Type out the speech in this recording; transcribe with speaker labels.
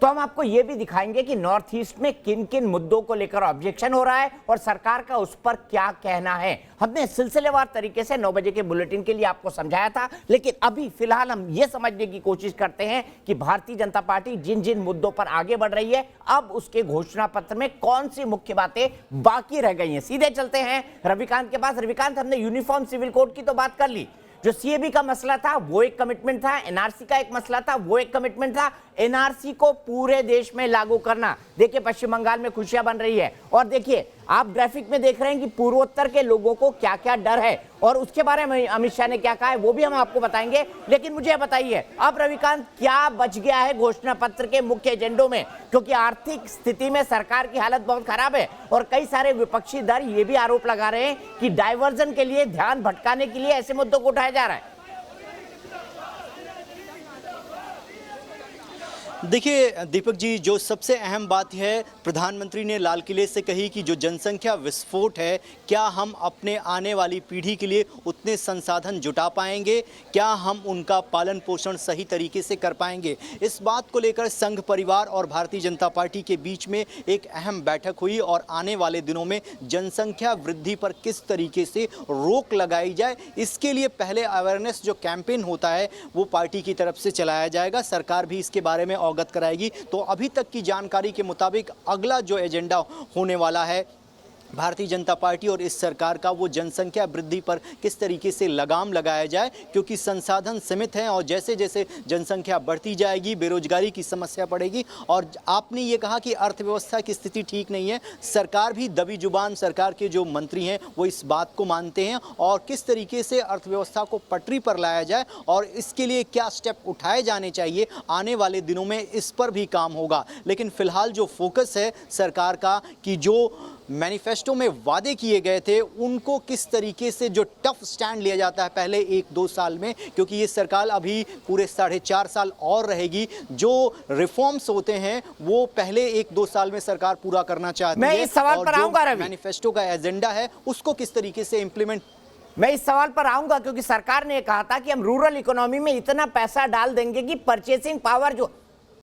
Speaker 1: तो हम आपको यह भी दिखाएंगे कि नॉर्थ ईस्ट में किन किन मुद्दों को लेकर ऑब्जेक्शन हो रहा है और सरकार का उस पर क्या कहना है। हमने सिलसिलेवार तरीके से 9 बजे के बुलेटिन के लिए आपको समझाया था, लेकिन अभी फिलहाल हम यह समझने की कोशिश करते हैं कि भारतीय जनता पार्टी जिन जिन मुद्दों पर आगे बढ़ रही है, अब उसके घोषणा पत्र में कौन सी मुख्य बातें बाकी रह गई हैं। सीधे चलते हैं रविकांत के पास। रविकांत, हमने यूनिफॉर्म सिविल कोड की तो बात कर ली, जो सीएबी का मसला था वो एक कमिटमेंट था, एनआरसी का एक मसला था वो एक कमिटमेंट था, एनआरसी को पूरे देश में लागू करना। देखिए पश्चिम बंगाल में खुशियां बन रही है और देखिए आप ग्राफिक में देख रहे हैं कि पूर्वोत्तर के लोगों को क्या क्या डर है और उसके बारे में अमित शाह ने क्या कहा है वो भी हम आपको बताएंगे। लेकिन मुझे बताइए अब रविकांत, क्या बच गया है घोषणा पत्र के मुख्य एजेंडों में, क्योंकि आर्थिक स्थिति में सरकार की हालत बहुत खराब है और कई सारे विपक्षी दल ये भी आरोप लगा रहे हैं कि डाइवर्जन के लिए, ध्यान भटकाने के लिए ऐसे मुद्दों को उठाया जा रहा है।
Speaker 2: देखिए दीपक जी, जो सबसे अहम बात है प्रधानमंत्री ने लाल किले से कही कि जो जनसंख्या विस्फोट है, क्या हम अपने आने वाली पीढ़ी के लिए उतने संसाधन जुटा पाएंगे, क्या हम उनका पालन पोषण सही तरीके से कर पाएंगे। इस बात को लेकर संघ परिवार और भारतीय जनता पार्टी के बीच में एक अहम बैठक हुई और आने वाले दिनों में जनसंख्या वृद्धि पर किस तरीके से रोक लगाई जाए, इसके लिए पहले अवेयरनेस जो कैंपेन होता है वो पार्टी की तरफ से चलाया जाएगा। सरकार भी इसके बारे में अवगत कराएगी। तो अभी तक की जानकारी के मुताबिक अगला जो एजेंडा होने वाला है भारतीय जनता पार्टी और इस सरकार का, वो जनसंख्या वृद्धि पर किस तरीके से लगाम लगाया जाए, क्योंकि संसाधन सीमित हैं और जैसे जैसे जनसंख्या बढ़ती जाएगी बेरोजगारी की समस्या बढ़ेगी। और आपने ये कहा कि अर्थव्यवस्था की स्थिति ठीक नहीं है, सरकार भी दबी जुबान, सरकार के जो मंत्री हैं वो इस बात को मानते हैं और किस तरीके से अर्थव्यवस्था को पटरी पर लाया जाए और इसके लिए क्या स्टेप उठाए जाने चाहिए आने वाले दिनों में, इस पर भी काम होगा। लेकिन फिलहाल जो फोकस है सरकार का कि जो मैनिफेस्टो में वादे किए गए थे उनको किस तरीके से जो टफ स्टैंड लिया जाता है पहले 1-2 साल में, क्योंकि ये सरकार अभी पूरे 4.5 साल और रहेगी। जो रिफॉर्म्स होते हैं वो पहले 1-2 साल में सरकार पूरा करना चाहती है।
Speaker 1: मैं इस सवाल पर आऊंगा रवि,
Speaker 2: मैनिफेस्टो का एजेंडा है उसको किस तरीके से इंप्लीमेंट।
Speaker 1: मैं इस सवाल पर आऊंगा क्योंकि सरकार ने कहा था कि हम रूरल इकोनॉमी में इतना पैसा डाल देंगे कि परचेसिंग पावर जो